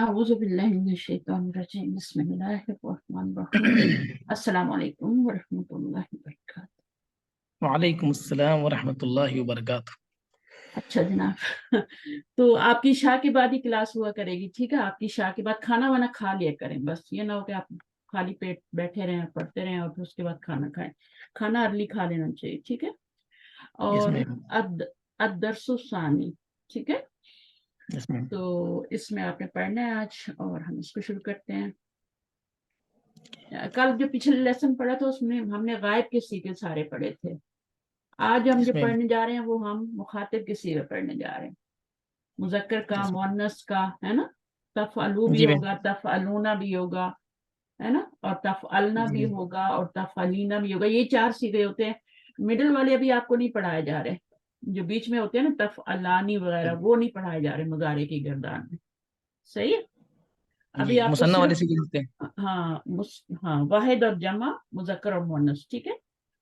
أعوذ بالله من الشيطان الرجيم بسم الله الرحمن الرحيم السلام عليكم ورحمة الله وبركاته. وعلیکم السلام ورحمۃ اللہ وبرکاتہ۔ اچھا جناب تو آپ کی شاہ کے بعد ہی کلاس ہوا کرے گی، ٹھیک ہے؟ آپ کی شاہ کے بعد کھانا وانا کھا لیا کریں، بس یہ نہ ہو کہ آپ خالی پیٹ بیٹھے رہیں پڑھتے رہیں اور پھر اس کے بعد کھانا کھائیں۔ کھانا ارلی کھا لینا چاہیے، ٹھیک ہے؟ یس اور میم، الدرس الثانی، ٹھیک ہے؟ یس میم۔ تو اس میں آپ نے پڑھنا ہے آج، اور ہم اس کو شروع کرتے ہیں۔ کل جو پچھلے لیسن پڑھا تھا اس میں ہم نے غائب کے صیغے سارے پڑھے تھے۔ آج ہم جو یس میم، پڑھنے جا رہے ہیں وہ ہم مخاطب کے صیغے پڑھنے جا رہے ہیں، مذکر کا، یس مؤنث کا، ہے نا؟ تفعلو میم، بھی جی میم، ہوگا، تفعلونا بھی ہوگا، ہے نا؟ اور تفعلنا جی بھی میم، ہوگا اور تفعلینا بھی ہوگا۔ یہ 4 صیغے ہوتے ہیں۔ مڈل والے ابھی آپ کو نہیں پڑھائے جا رہے، جو بیچ میں ہوتے ہیں نا تفعلانی وغیرہ، وہ نہیں پڑھائے جا رہے مضارع کی گردان میں، صحیح ہے؟ جی ابھی آپ کو مثنیٰ والے صرف سے لکھتے ہیں۔ ہاں واحد اور جمع، مذکر اور مؤنث، ٹھیک ہے؟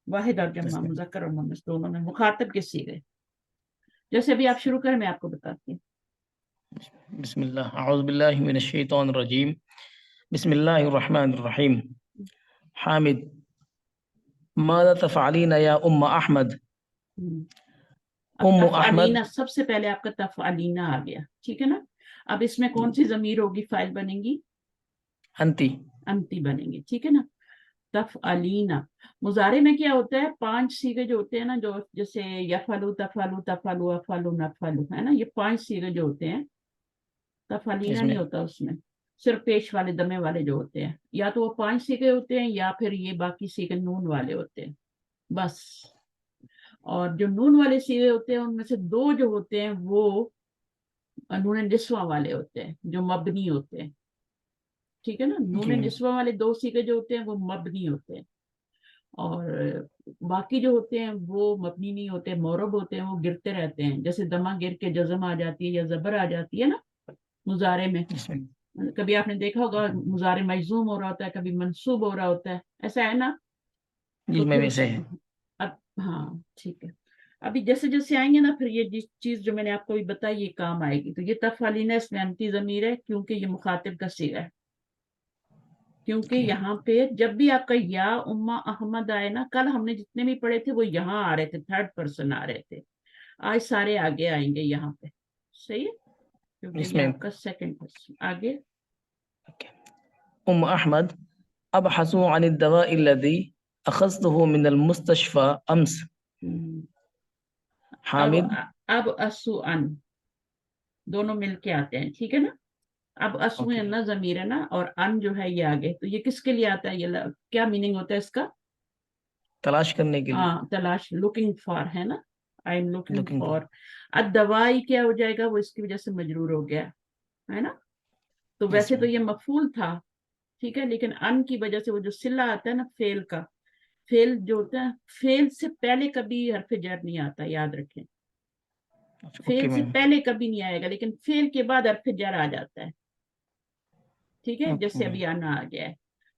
واحد اور جمع، یس میم، مذکر اور مؤنث دونوں میں مخاطب کے صیغے۔ جیسے ابھی آپ شروع کریں میں آپ کو بتاتی ہوں۔ بسم اللہ، اعوذ باللہ من الشیطان الرجیم، بسم اللہ الرحمن الرحیم۔ حامد، ماذا تفعلین یا ام احمد؟ اب ام احمد، تفعلینا سب سے پہلے آپ کا تفعلینا آ گیا، ٹھیک ہے نا؟ اب اس میں کون سی ضمیر ہوگی، فاعل بنے گی؟ انتی، انتی بنے گی، ٹھیک ہے نا؟ تفعلینا مضارع میں کیا ہوتا ہے؟ 5 صیغے جو ہوتے ہیں نا، جو جیسے یفعلو، تفعلو، تفعلو، افعلو، نفعلو، ہے نا؟ یہ 5 صیغے جو ہوتے ہیں، تفعلینا یس نہیں میم، ہوتا اس میں، صرف پیش والے دمے والے جو ہوتے ہیں، یا تو وہ 5 صیغے ہوتے ہیں یا پھر یہ باقی صیغے نون والے ہوتے ہیں بس۔ اور جو نون والے صیغے ہوتے ہیں ان میں سے 2 جو ہوتے ہیں وہ نون نسواں والے ہوتے ہیں جو مبنی ہوتے ہیں، ٹھیک ہے نا؟ جی نون میم، نسواں والے 2 صیغے جو ہوتے ہیں وہ مبنی ہوتے ہیں، اور باقی جو ہوتے ہیں وہ مبنی نہیں ہوتے، معرب ہوتے ہیں، وہ گرتے رہتے ہیں، جیسے دمہ گر کے جزم آ جاتی ہے یا زبر آ جاتی ہے نا مضارع میں۔ یس میم، کبھی آپ نے دیکھا ہوگا مضارع مجزوم ہو رہا ہوتا ہے، کبھی منصوب ہو رہا ہوتا ہے، ایسا ہے نا؟ جی تو میم، پھر اس ایسے ہے۔ اب ہاں ٹھیک ہے، ابھی جیسے جیسے آئیں گے نا پھر یہ جس چیز جو میں نے آپ کو بھی بتائی یہ کام آئے گی۔ تو یہ تفعلینا اس میں انتی ضمیر ہے کیونکہ یہ مخاطب کا صیغہ ہے، کیونکہ یہاں پہ جب بھی آپ کا یا اما احمد آئے نا، کل ہم نے جتنے بھی پڑھے تھے وہ یہاں آ رہے تھے، 3rd پرسن آ رہے تھے، آج سارے آگے آئیں گے یہاں پہ، صحیح ہے؟ کیونکہ یس یہ میم، آپ کا 2nd پرسن آگے۔ ام احمد، ابحث عن الدواء الذي اخذته من المستشفى امس۔ اب حامد، اب اسو ان دونوں مل کے آتے ہیں، ٹھیک ہے نا؟ اب اسو اوکے، نا ضمیر ہے نا، اور ان جو ہے یہ آگے، تو یہ کس کے لیے آتا ہے؟ یہ کیا میننگ ہوتا ہے اس کا؟ تلاش کرنے کے لیے، تلاش، لوکنگ فار، ہے نا؟ I am looking looking for. For, الدوائی کیا ہو جائے گا؟ وہ اس کی وجہ سے مجرور ہو گیا ہے نا؟ تو یس ویسے تو میم، یہ مفعول تھا، ٹھیک ہے، لیکن ان کی وجہ سے وہ جو صلہ آتا ہے نا فعل کا، فعل جو ہوتا ہے، فعل سے پہلے کبھی حرف جر نہیں آتا، یاد رکھیں، اوکے فعل سے میم، پہلے کبھی نہیں آئے گا، لیکن فعل کے بعد حرف جر آ جاتا ہے، ٹھیک ہے؟ اوکے جیسے میم، ابھی آنا آ گیا ہے،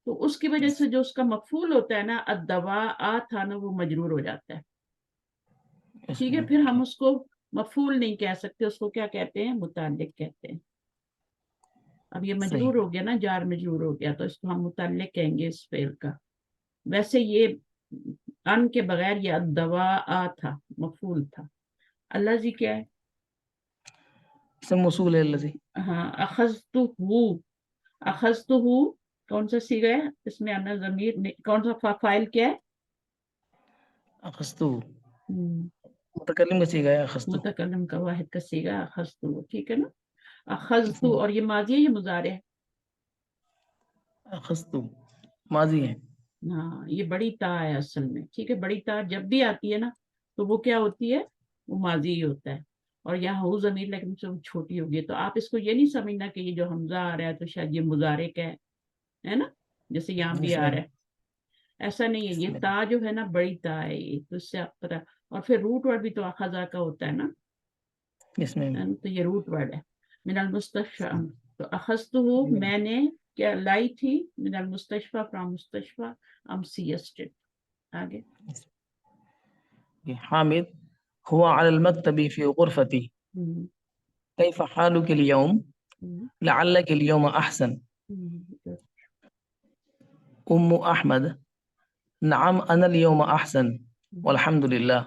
تو اس کی وجہ سے جو اس کا مفعول ہوتا ہے نا، الدوا آ تھا نا، وہ مجرور ہو جاتا ہے، یس ٹھیک ہے؟ میم، پھر ہم اس کو مفعول نہیں کہہ سکتے، اس کو کیا کہتے ہیں؟ متعلق کہتے ہیں۔ اب یہ صحیح، مجرور ہو گیا نا، جار مجرور ہو گیا، تو اس کو ہم متعلق کہیں گے اس فعل کا۔ ویسے یہ ان کے بغیر یہ الدوا آ تھا، مفعول تھا۔ اللہ جی کیا ہے؟ اسم موصول ہے الذی، ہاں، اخذتہ کون سا صیغہ ہے اس میں؟ انا ضمیر کون سا فاعل کیا ہے؟ اخذتو، ہم، متکلم کا صیغہ ہے اخذتو، متکلم کا واحد کا صیغہ اخذتہ، ٹھیک ہے نا؟ اخذتہ، اور یہ ماضی ہے، یہ مضارع ہے؟ اخذتو ماضی ہے، ہاں، یہ بڑی تا ہے اصل میں، ٹھیک ہے؟ بڑی تا جب بھی آتی ہے نا تو وہ کیا ہوتی ہے؟ وہ ماضی ہی ہوتا ہے، اور یہاں ہو ضمیر لیکن چھوٹی ہوگی، تو آپ اس کو یہ نہیں سمجھنا کہ یہ جو حمزہ آ رہا ہے تو شاید یہ مضارع کا ہے نا؟ جیسے یہاں بھی یس آ میم، رہا ہے، ایسا نہیں ہے، یس یہ میم، تا جو ہے نا بڑی تا ہے، یہ تو اس سے آپ پتا۔ اور پھر روٹ ورڈ بھی تو اخذا کا ہوتا ہے نا، یس میم، تو یہ روٹ ورڈ ہے، من المستشفى، تو اخذتہ میں نے کیا لائی تھی، من المستشفى فرام مستشفى، امسی yesterday، آگے۔ حامد، هو على المكتب في غرفتي، ہم، كيف حالك اليوم؟ لعلك اليوم أحسن. أم أحمد نعم أنا اليوم أحسن والحمد لله.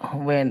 when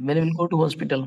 when will you go to hospital?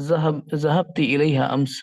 ذهبت إليها أمس।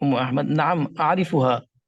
أحمد نعم أعرفها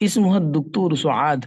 اسمها الدكتور سعاد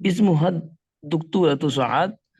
اسمها الدكتورة سعاد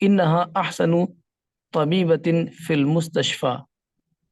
إنها أحسن طبيبة في المستشفى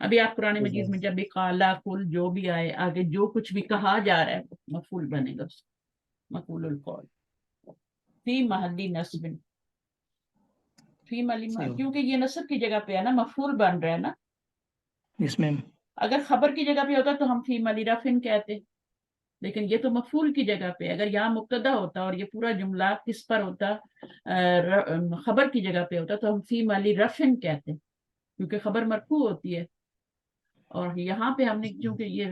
ابھی آپ قرآن مجید میں جب بھی قالا کل جو بھی آئے آگے جو کچھ بھی کہا جا رہا ہے مفعول بنے گا اس مفعول القول فی محلی نصب فی محلی صحیح ہو کیونکہ یہ نصب کی جگہ پہ ہے نا مفعول بن رہا ہے نا. یس میم. اگر خبر کی جگہ پہ ہوتا تو ہم فی محلی رفع کہتے لیکن یہ تو مفعول کی جگہ پہ اگر یہاں مبتدا ہوتا اور یہ پورا جملہ کس پر ہوتا خبر کی جگہ پہ ہوتا تو ہم فی محلی رفع کہتے کیونکہ خبر مرفوع ہوتی ہے اور یہاں پہ ہم نے چونکہ یہ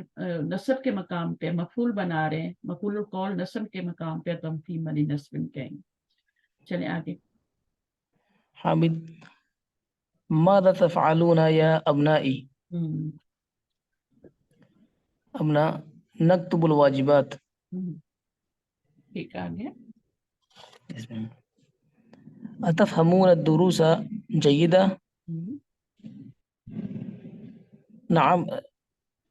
نصب کے مقام پہ مفعول بنا رہے ہیں مفعول القول نصب کے مقام پہ تو ہم فی محلی نصب کہیں گے. چلیں آگے. حامد ماذا تفعلون یا ابنائی ابنا نکتب الواجبات. ٹھیک آگے. Yes, ma'am. أتفهمون الدروس جيدة؟ نعم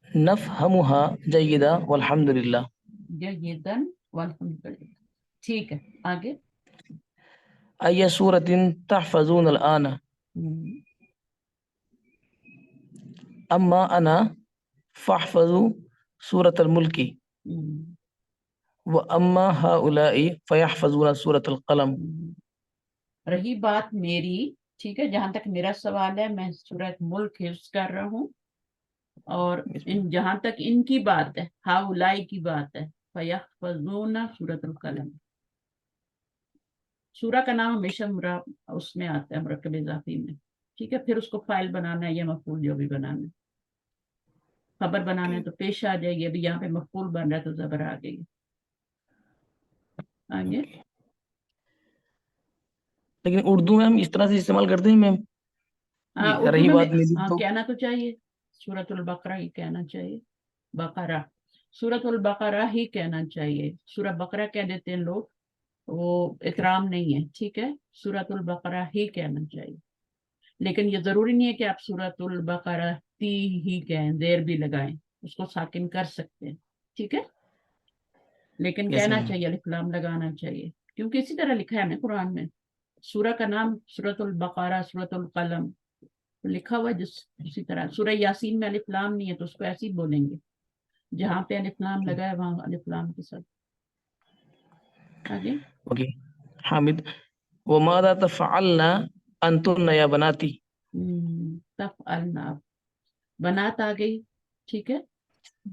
نفهمها جيدة والحمد لله. جيدا والحمد لله. ٹھیک ہے آگے. أي سورة تحفظون الآن؟ أما أنا فاحفظوا سورة الملك وأما هؤلاء فيحفظون سورة القلم. رہی بات میری ٹھیک ہے جہاں تک میرا سوال ہے میں سورۃ ملک حفظ کر رہا ہوں اور جہاں تک ان کی بات ہے ہاؤلائی کی بات ہے فیحفظون سورۃ القلم. سورہ کا نام ہمیشہ اس میں آتا ہے مرکب اضافی میں ٹھیک ہے پھر اس کو فائل بنانا ہے یا مفعول جو بھی بنانا ہے خبر بنانا ہے تو پیش آ جائے گی ابھی یہاں پہ مفعول بن رہا ہے تو زبر آ گئی. آگے. لیکن اردو میں ہم اس طرح سے استعمال کرتے ہیں میم. اردو رہی میں بات میری تو کہنا تو چاہیے سورۃ البقرہ ہی کہنا چاہیے. بقرہ سورۃ البقرہ ہی کہنا چاہیے. سورہ بقرہ کہہ دیتے ہیں لوگ وہ اکرام نہیں ہے ٹھیک ہے سورۃ البقرہ ہی کہنا چاہیے لیکن یہ ضروری نہیں ہے کہ آپ سورۃ البقرہ تی ہی کہیں زیر بھی لگائیں اس کو ساکن کر سکتے ہیں ٹھیک ہے لیکن یس کہنا میم. چاہیے الف لام لگانا چاہیے کیونکہ اسی طرح لکھا ہے نا قرآن میں سورہ کا نام سورۃ البقرہ سورۃ القلم لکھا ہوا ہے اسی طرح. سورہ یاسین میں الف لام نہیں ہے تو اس کو ایسے ہی بولیں گے جہاں پہ الف لام لگا ہے وہاں الف لام کے ساتھ. آگے. اوکے حامد وماذا تفعلنا انتن یا بناتی. تفعلنا بنات آ گئی ٹھیک ہے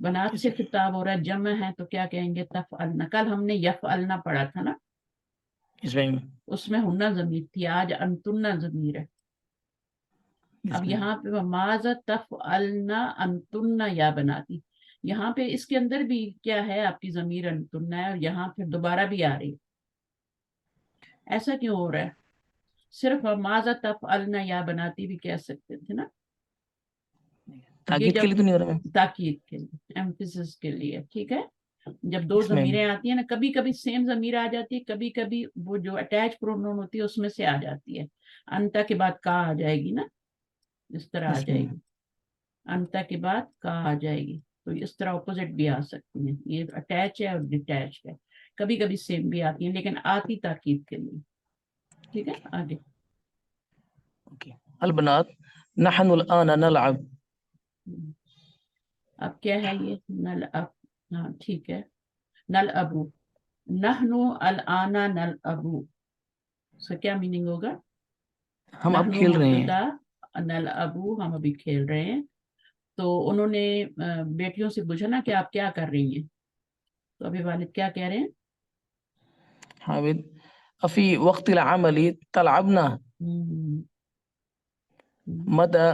بنات سے خطاب ہو رہا ہے جمع ہے تو کیا کہیں گے تفعلنا. کل ہم نے یفعلنا پڑھا تھا نا یس میم. اس میں ہننا ضمیر تھی آج انتنا ضمیر ہے. اب یہاں پہ ماذا تفعلنا انتن یا بناتی یہاں پہ اس کے اندر بھی کیا ہے آپ کی ضمیر انتن ہے اور یہاں پھر دوبارہ بھی آ رہی ہے. ایسا کیوں ہو رہا ہے صرف ماذا تفعلنا یا بناتی بھی کہہ سکتے تھے نا یہ تاکید کے جب لیے تو نہیں ہو رہا میم. تاکید کے لیے ایمفیسس کے لیے ٹھیک ہے جب دو یس میم. ضمیریں آتی ہیں نا کبھی کبھی سیم ضمیر آ جاتی ہے کبھی کبھی وہ جو اٹیچ پرونون ہوتی ہے اس میں سے آ جاتی ہے. انتا کے بعد کا آ جائے گی نا اس طرح آ یس جائے میم. گی انتا کے بعد کا آ جائے گی تو اس طرح اپوزٹ بھی آ سکتی ہیں یہ اٹیچ ہے اور ڈیٹیچ ہے کبھی کبھی سیم بھی آتی ہیں لیکن آتی تاکید کے لیے ٹھیک ہے. آگے. اوکے البنات نحن الان نلعب. اب کیا ہے یہ نل اب ہاں ٹھیک ہے نل ابو نحنو الانا نل ابو اس کا کیا میننگ ہوگا ہم اب نحنو کھیل رہے ہیں. مبتدا نل ابو ہم ابھی کھیل رہے ہیں تو انہوں نے بیٹیوں سے پوچھا نا کہ آپ کیا کر رہی ہیں تو ابھی والد کیا کہہ رہے ہیں حامد افی وقت العمل تلعبنا متى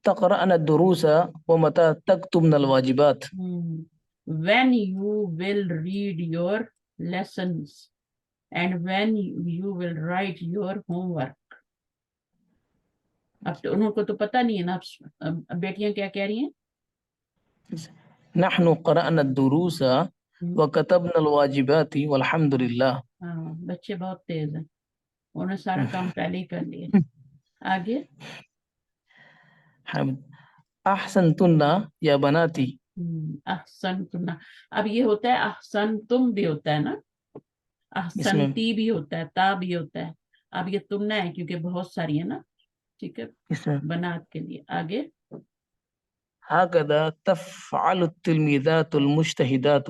تقرأنا الدروس ومتى تكتبنا الواجبات. when you will read your lessons and when you will write your homework. اب تو انہوں کو تو پتہ نہیں ہے نا اب بیٹیاں کیا کہہ رہی ہیں نحن قرأنا الدروس وكتبنا الواجبات والحمد لله. ہاں بچے بہت تیز ہیں انہوں نے سارا کام پہلے ہی کر لیا. آگے. حامد احسنتن یا بناتی. احسن تم اب یہ ہوتا ہے احسن تم بھی ہوتا ہے نا اس میں احسنتی بھی ہوتا ہے تا بھی ہوتا ہے اب یہ تم نہ ہے کیونکہ بہت ساری ہے نا ٹھیک ہے اس میں بنات کے لیے. آگے. هكذا تفعل التلميذات المجتهدات.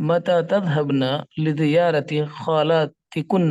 متى تذهبن لزيارة خالاتكن.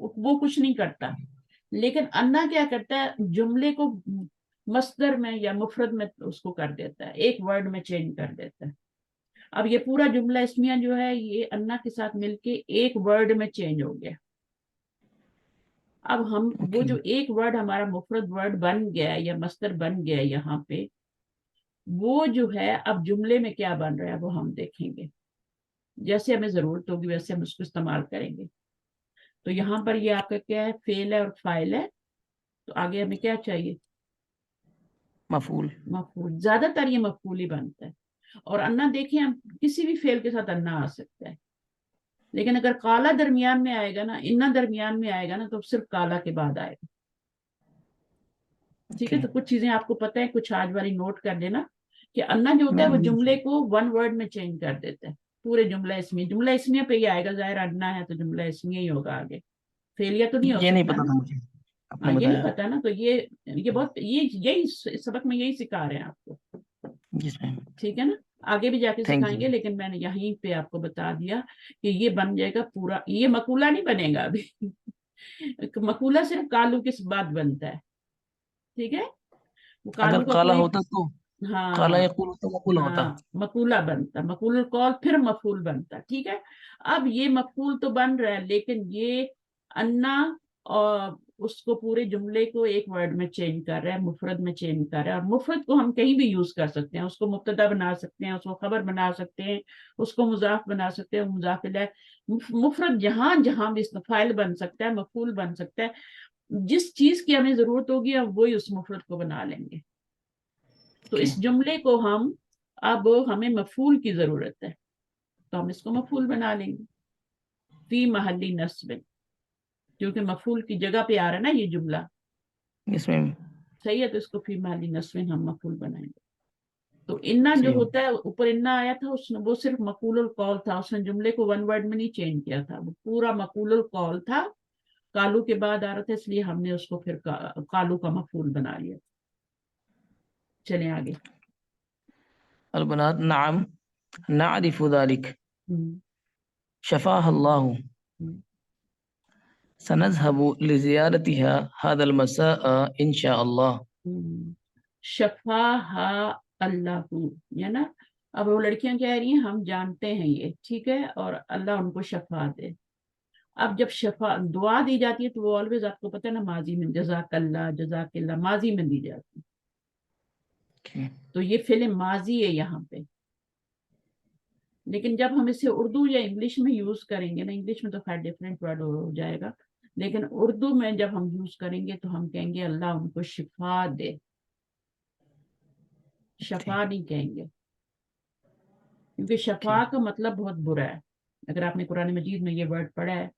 وہ کچھ نہیں کرتا. لیکن انا کیا کرتا ہے, جملے کو مصدر میں یا مفرد میں اس کو کر دیتا ہے, ایک ورڈ میں چینج کر دیتا ہے. اب یہ پورا جملہ اسمیہ جو ہے یہ انا کے ساتھ مل کے ایک ورڈ میں چینج ہو گیا. اب ہم وہ جو ایک ورڈ ہمارا مفرد ورڈ بن گیا یا مصدر بن گیا یہاں پہ, وہ جو ہے اب جملے میں کیا بن رہا ہے وہ ہم دیکھیں گے. جیسے ہمیں ضرورت ہوگی ویسے ہم اس کو استعمال کریں گے. تو یہاں پر یہ آپ کا کیا ہے, فعل ہے اور فاعل ہے. تو آگے ہمیں کیا چاہیے, مفعول. مفعول. زیادہ تر یہ مفعول ہی بنتا ہے. اور انا دیکھیں ہم کسی بھی فعل کے ساتھ انا آ سکتا ہے, لیکن اگر کالا درمیان میں آئے گا نا, انا درمیان میں آئے گا نا, تو صرف کالا کے بعد آئے گا. ٹھیک ہے, تو کچھ چیزیں آپ کو پتہ ہے, کچھ آج والی نوٹ کر لینا کہ انا جو ہوتا ہے وہ جملے کو ون ورڈ میں چینج کر دیتا ہے. پورے جملہ اسمیہ پہ ہی آئے گا. ظاہر انا ہے تو جملہ اسمیہ ہی ہوگا, آگے فعلیہ تو نہیں ہو یہ نہیں سکتا پتا نا. تھا مجھے, آپ نے ہاں, یہ نہیں بتایا. پتا نا. تو یہ بہت یہی سبق میں یہی سکھا رہے ہیں آپ کو. جس میں ٹھیک ہے نا, آگے بھی جا کے تھینک سکھائیں یو. گے, لیکن میں نے یہیں پہ آپ کو بتا دیا کہ یہ بن جائے گا پورا. یہ مقولہ نہیں بنے گا ابھی. مقولہ صرف کالو کے بعد بنتا ہے. ٹھیک ہے, وہ اگر کالو کا کالا کوئی, ہوتا تو کالا ہاں یقول تو مقول ہوتا. ہاں, مقولہ بنتا, مقول القول پھر مفعول بنتا. ٹھیک ہے, اب یہ مفعول تو بن رہا ہے, لیکن یہ انا اور اس کو پورے جملے کو ایک ورڈ میں چینج کر رہا ہے, مفرد میں چینج کر رہا ہے. اور مفرد کو ہم کہیں بھی یوز کر سکتے ہیں, اس کو مبتدا بنا سکتے ہیں, اس کو خبر بنا سکتے ہیں, اس کو مضاف بنا سکتے ہیں, مضاف الیہ. مفرد جہاں جہاں بھی فاعل بن سکتا ہے, مفعول بن سکتا ہے. جس چیز کی ہمیں ضرورت ہوگی ہم وہی اس مفرد کو بنا لیں گے. تو اس جملے کو اب ہمیں مفعول کی ضرورت ہے, تو ہم اس کو مفعول بنا لیں گے فی محلی نصب, کیونکہ مفعول کی جگہ پہ آ رہا ہے نا یہ جملہ. اس میں صحیح ہے, تو اس کو فی محلی نصب ہم مفعول بنائیں گے. تو انا جو صحیح ہو. ہوتا ہے اوپر انا آیا تھا, وہ صرف مقول القول تھا. اس نے جملے کو ون ورڈ میں نہیں چینج کیا تھا, وہ پورا مقول القول تھا. کالو کے بعد آ رہا تھا, اس لیے ہم نے اس کو پھر کالو کا مفعول بنا لیا. چلیں آگے. البنات نعم نعرف ذلك شفاها الله سنذهب لزيارتها هذا المساء إن شاء الله. شفاہا اللہ, ہے نا. اب وہ لڑکیاں کہہ رہی ہیں ہم جانتے ہیں یہ, ٹھیک ہے, اور اللہ ان کو شفا دے. اب جب شفا دعا دی جاتی ہے تو وہ آلویز آپ کو پتہ ہے نا ماضی میں, جزاک اللہ ماضی میں دی جاتی ہے. تو یہ فعل ماضی ہے یہاں پہ. لیکن جب ہم اسے اردو یا انگلش میں یوز کریں گے نا, انگلش میں تو خیر ڈفرینٹ ورڈ ہو جائے گا, لیکن اردو میں جب ہم یوز کریں گے تو ہم کہیں گے اللہ ان کو شفا دے. شفا نہیں کہیں گے, کیونکہ شفا کا مطلب بہت برا ہے. اگر آپ نے قرآن مجید میں یہ ورڈ پڑھا ہے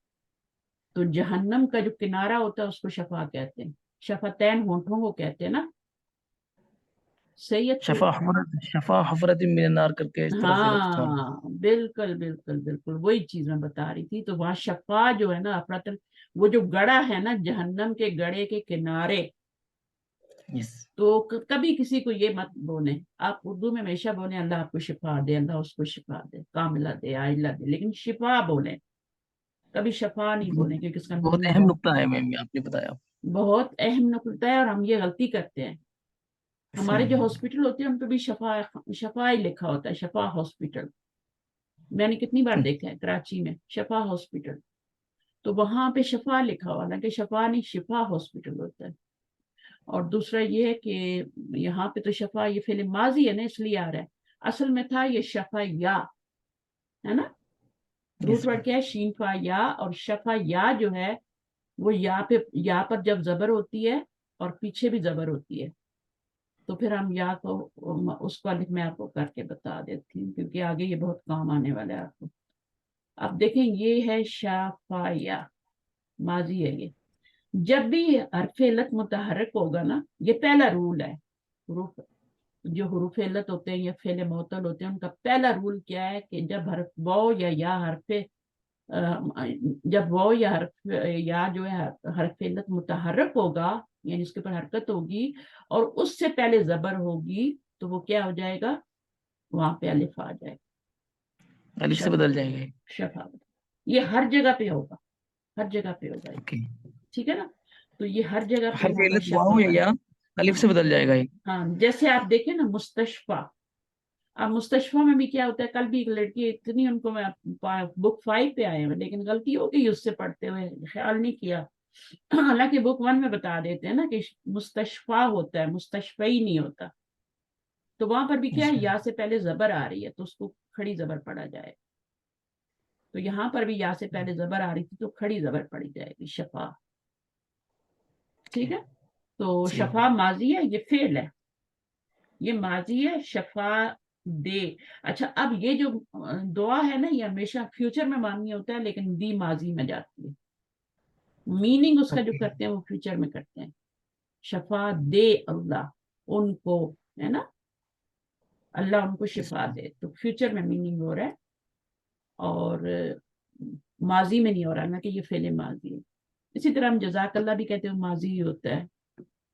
تو جہنم کا جو کنارہ ہوتا ہے اس کو شفا کہتے ہیں. شفتین ہونٹوں کو کہتے ہیں نا. صحیح ہے, تو شفا حفرت من النار کر کے اس طرح سے لفظ تھا. ہاں بالکل بالکل بالکل وہی چیز میں بتا رہی تھی. تو وہاں شفا جو ہے نا, افراتن, وہ جو گڑا ہے نا جہنم کے گڑے کے کنارے, Yes. تو کبھی کسی کو یہ مت بولیں. آپ اردو میں ہمیشہ بولیں اللہ آپ کو شفا دے, اللہ اس کو شفا دے, کاملہ دے, عاجلہ دے, لیکن شفا بولیں, کبھی شفا نہیں بولیں, کیونکہ اس کا بہت میننگ اہم نقطہ ہے میم, آپ نے بتایا. بہت اہم نقطہ ہے, اور ہم یہ غلطی کرتے ہیں. ہمارے جو ہاسپٹل ہوتے ہیں ان پہ بھی شفا ہی لکھا ہوتا ہے, شفا ہاسپٹل. میں نے کتنی بار دیکھا ہے کراچی میں شفا ہاسپٹل, تو وہاں پہ شفا لکھا ہوا, حالانکہ شفا نہیں شفا ہاسپٹل ہوتا ہے. اور دوسرا یہ ہے کہ یہاں پہ تو شفا یہ فعل ماضی ہے نا, اس لیے آ رہا ہے. اصل میں تھا یہ شفا یا, ہے نا. روٹ ورڈ کیا ہے, شین فا یا, اور شفا یا جو ہے وہ یا پر جب زبر ہوتی ہے اور پیچھے بھی زبر ہوتی ہے, تو پھر ہم یا کو اس کو الف میں آپ کو کر کے بتا دیتی ہوں, کیونکہ آگے یہ بہت کام آنے والا ہے آپ کو. اب دیکھیں یہ ہے شافایا, ماضی ہے یہ. جب بھی حرف علت متحرک ہوگا نا, یہ پہلا رول ہے. جو حروف علت ہوتے ہیں یا فعل معطل ہوتے ہیں ان کا پہلا رول کیا ہے کہ جب حرف واو یا حرف جب واو یا حرف یا جو ہے حرف علت متحرک ہوگا, یعنی اس کے اوپر حرکت ہوگی اور اس سے پہلے زبر ہوگی, تو وہ کیا ہو جائے گا, وہاں پہ الف آ جائے گا, الف سے بدل جائے گا. شفا. یہ ہر جگہ پہ ہوگا, ہر جگہ پہ ہوگا یہ، اوکے. ٹھیک ہے نا. تو یہ ہر جگہ پہ حرف ہوگا علت واو شفا. ہے یا الف ہاں سے بدل جائے گا یہ؟ ہاں، جیسے آپ دیکھیں نا مستشفى. اب مستشفى میں بھی کیا ہوتا ہے، کل بھی ایک لڑکی اتنی، ان کو میں بک 5 پہ آئے ہوئے لیکن غلطی ہو گئی اس سے پڑھتے ہوئے، خیال نہیں کیا. حالانکہ بک 1 میں بتا دیتے ہیں نا کہ مستشفى ہوتا ہے، مستشفی نہیں ہوتا. تو وہاں پر بھی کیا ہے، اچھا. یا سے پہلے زبر آ رہی ہے تو اس کو کھڑی زبر پڑھا جائے. تو یہاں پر بھی یا سے پہلے زبر آ رہی تھی تو کھڑی زبر پڑھی جائے گی، شفا. ٹھیک ہے. تو جی. شفا ماضی ہے، یہ فعل ہے، یہ ماضی ہے، شفا دے. اچھا اب یہ جو دعا ہے نا، یہ ہمیشہ فیوچر میں ماننی ہوتا ہے لیکن دی ماضی میں جاتی ہے. میننگ اس کا جو اوکے. کرتے ہیں وہ فیوچر میں کرتے ہیں. شفا دے اللہ ان کو، ہے نا، اللہ ان کو شفا دے، تو فیوچر میں میننگ ہو رہا ہے اور ماضی میں نہیں ہو رہا، نہ کہ یہ فعل ماضی ہے. اسی طرح ہم جزاک اللہ بھی کہتے ہیں، ماضی ہی ہوتا ہے.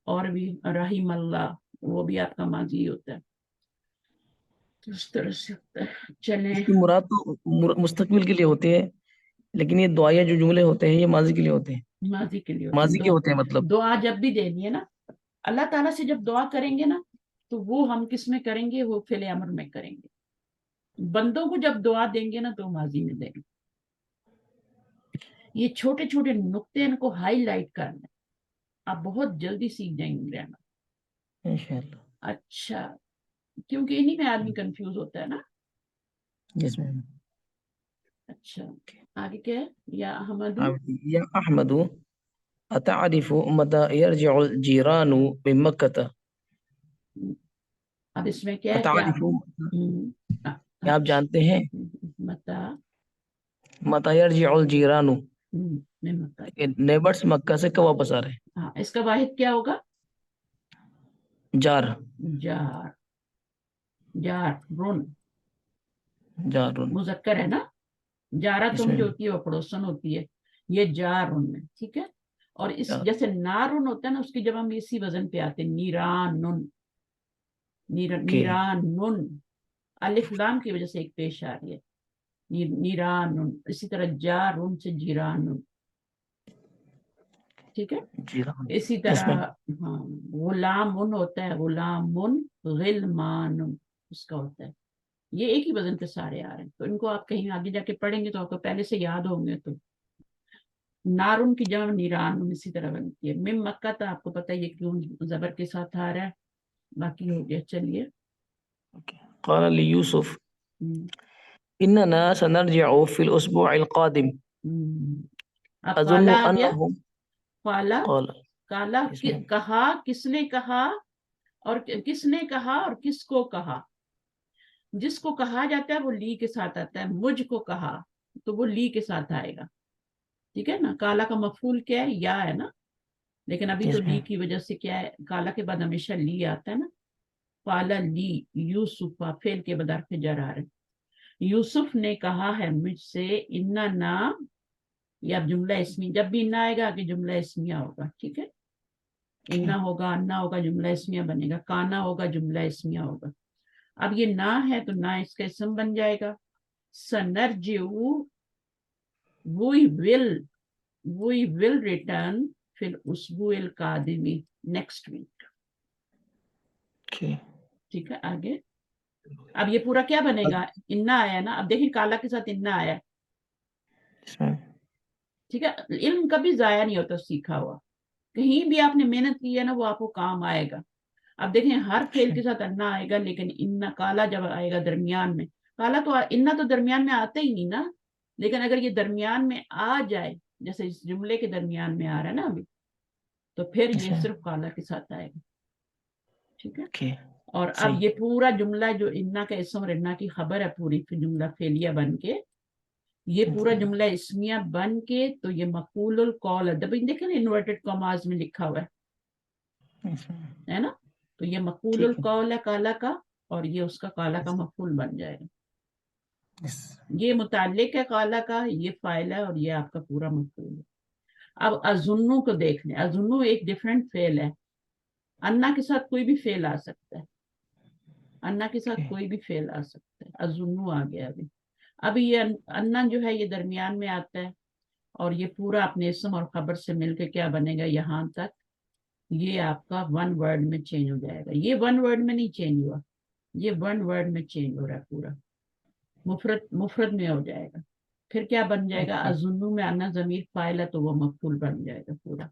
اور بھی رحیم اللہ، وہ بھی آپ کا ماضی ہی ہوتا ہے. تو اس طرح سے ہوتا ہے. چلیں، اس کی مراد تو مستقبل کے لیے ہوتی ہے، لیکن یہ دعائیں جو جملے ہوتے ہیں یہ ماضی کے لیے ہوتے ہیں. ماضی کے لیے ہوتے ہیں. ماضی کے ہوتے ہیں مطلب. دعا جب بھی دینی ہے نا، اللہ تعالیٰ سے جب دعا کریں گے نا، تو وہ ہم کس میں کریں گے، وہ فعل امر میں کریں گے. بندوں کو جب دعا دیں گے نا تو ماضی میں دیں گے. یہ چھوٹے چھوٹے نقطے ان کو ہائی لائٹ کرنا ہے، آپ بہت جلدی سیکھ جائیں گے گرامر. انشاءاللہ. اچھا، کیونکہ انہی میں آدمی کنفیوز ہوتا ہے نا. جس میں اچھا آگے کیا ہے، یا احمدو. یا احمد اتعرف متى يرجع الجيران من مکہ. اب اس میں کیا ہے، کیا اتعرف کیا آپ اچھا جانتے ہیں متا متى يرجع الجيران میں متا. کہ نیبرس مکہ سے کب واپس آ رہے ہیں. ہاں، اس کا واحد کیا ہوگا، جار. جار. جار رن جارون. مذکر ہے نا، جارا اس تم میں جو ہوتی ہے وہ پڑوسن ہوتی ہے، یہ جار رن ہے. ٹھیک ہے. اور اس جار. جیسے نارن ہوتا ہے نا، اس کی جب ہم اسی وزن پہ آتے ہیں، نیران کہ نیران الف لام کی وجہ سے ایک پیش آ رہی ہے، نیران. اسی طرح جارن سے جیران. ٹھیک ہے. جیران. اسی اس طرح میں ہاں، غلام ہوتا ہے، غلام غلمان اس کا ہوتا ہے. یہ ایک ہی وزن پہ سارے آ رہے ہیں، تو ان کو آپ کہیں آگے جا کے پڑھیں گے تو آپ کو پہلے سے یاد ہوں گے. تو نارن کی جمع نیران اسی طرح بنتی ہے. مم مکہ تھا، آپ کو پتہ ہے یہ کیوں زبر کے ساتھ آ رہا ہے. باقی ہو گیا. چلیے. قال ليوسف ہم، اننا سنرجع في الاسبوع القادم ہم. اب اظن کالا آ گیا. انهم کالا، قال. کالا اس میں کہا، کس نے کہا، اور کس نے کہا اور کس کو کہا. جس کو کہا جاتا ہے وہ لی کے ساتھ آتا ہے. مجھ کو کہا تو وہ لی کے ساتھ آئے گا. ٹھیک ہے نا. کالا کا مفعول کیا ہے، یا ہے نا، لیکن ابھی تو اس میں لی کی وجہ سے کیا ہے، کالا کے بعد ہمیشہ لی آتا ہے نا. قال لی یوسف، فعل کے بعد حرف جر آ رہے. یوسف نے کہا ہے مجھ سے، اننا، یا جملہ اسمی، جب بھی انا آئے گا آگے جملہ اسمیہ ہوگا. ٹھیک ہے. انا ہوگا، انا ہوگا، جملہ اسمیہ بنے گا. کانا ہوگا، جملہ اسمیہ ہوگا. اب یہ نہ ہے تو نہ اس کا اسم بن جائے گا. سنرجعو، we will return فی الاسبوع القادم، نیکسٹ ویک. ٹھیک ہے. آگے اب یہ پورا کیا بنے گا، انا آیا نا. اب دیکھیں کالا کے ساتھ انا آیا. اس میں ٹھیک ہے. علم کبھی ضائع نہیں ہوتا سیکھا ہوا، کہیں بھی آپ نے محنت کی ہے نا وہ آپ کو کام آئے گا. اب دیکھیں ہر فعل کے ساتھ انا آئے گا، لیکن انا کالا جب آئے گا درمیان میں، کالا تو انا تو درمیان میں آتا ہی نہیں نا. لیکن اگر یہ درمیان میں آ جائے، جیسے اس جملے کے درمیان میں آ رہا ہے نا ابھی، تو پھر اس یہ میں صرف کالا کے ساتھ آئے گا. ٹھیک ہے. کہ اور اب صحیح. یہ پورا جملہ جو انا کا اسم اور انا کی خبر ہے، پوری جملہ فعلیہ بن کے، یہ پورا جملہ اسمیہ بن کے، تو یہ مقول القول ہے. جب دیکھیں نا انورٹڈ کاماز میں لکھا ہوا اس میں ہے نا، تو یہ مقول ٹھیک ہے. القول ہے کالا کا، اور یہ اس کا کالا کا مفعول بن جائے گا. یہ متعلق ہے کالا کا، یہ فاعل ہے، اور یہ آپ کا پورا مفعول ہے. اب اظنو کو دیکھ لیں. اظنو ایک ڈفرینٹ فعل ہے. انا کے ساتھ کوئی بھی فعل آ سکتا ہے، انا کے ساتھ کوئی بھی فعل آ سکتا ہے. اظنو آ گیا ابھی. اب یہ انا جو ہے یہ درمیان میں آتا ہے، اور یہ پورا اپنے اسم اور خبر سے مل کے کیا بنے گا یہاں تک، یہ آپ کا ون ورڈ میں چینج ہو جائے گا. یہ ون ورڈ میں نہیں چینج ہوا، یہ ون ورڈ میں چینج ہو رہا ہے پورا، مفرد میں ہو جائے گا. پھر کیا بن جائے گا، اوکے اظنو میں آنا ضمیر فاعل ہے تو وہ مفعول بن جائے گا پورا.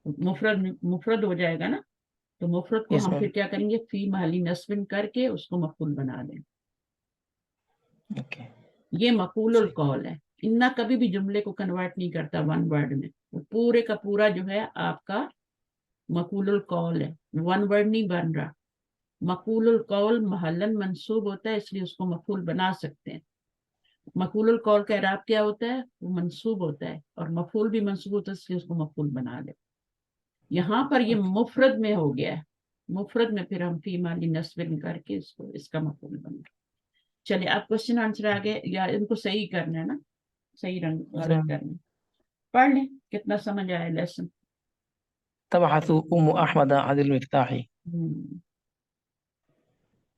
مفرد ہو جائے گا نا، تو مفرد کو یس ہم میم پھر کیا کریں گے، فی محلی نصب کر کے اس کو مفعول بنا دیں. اوکے یہ مقول القول ہے. انہ کبھی بھی جملے کو کنورٹ نہیں کرتا ون ورڈ میں، وہ پورے کا پورا جو ہے آپ کا مقول القول ہے، ون ورڈ نہیں بن رہا. مقول القول محلن منصوب ہوتا ہے، اس لیے اس کو مفعول بنا سکتے ہیں. مقول القول کا اعراب کیا ہوتا ہے، وہ منصوب ہوتا ہے، اور مفعول بھی منصوب ہوتا ہے، اس لیے اس کو مفعول بنا لے. یہاں پر یہ مفرد میں ہو گیا ہے، مفرد میں پھر ہم فی مالی نصب کر کے اس کا مفعول بنا. چلیے آپ کوشچن آنسر آگے، یا ان کو صحیح کرنا ہے نا، صحیح رنگ یس غلط میم. کرنا ہے. پڑھ لیں کتنا سمجھ آیا لیسن. تبحث أحمد عن المفتاح.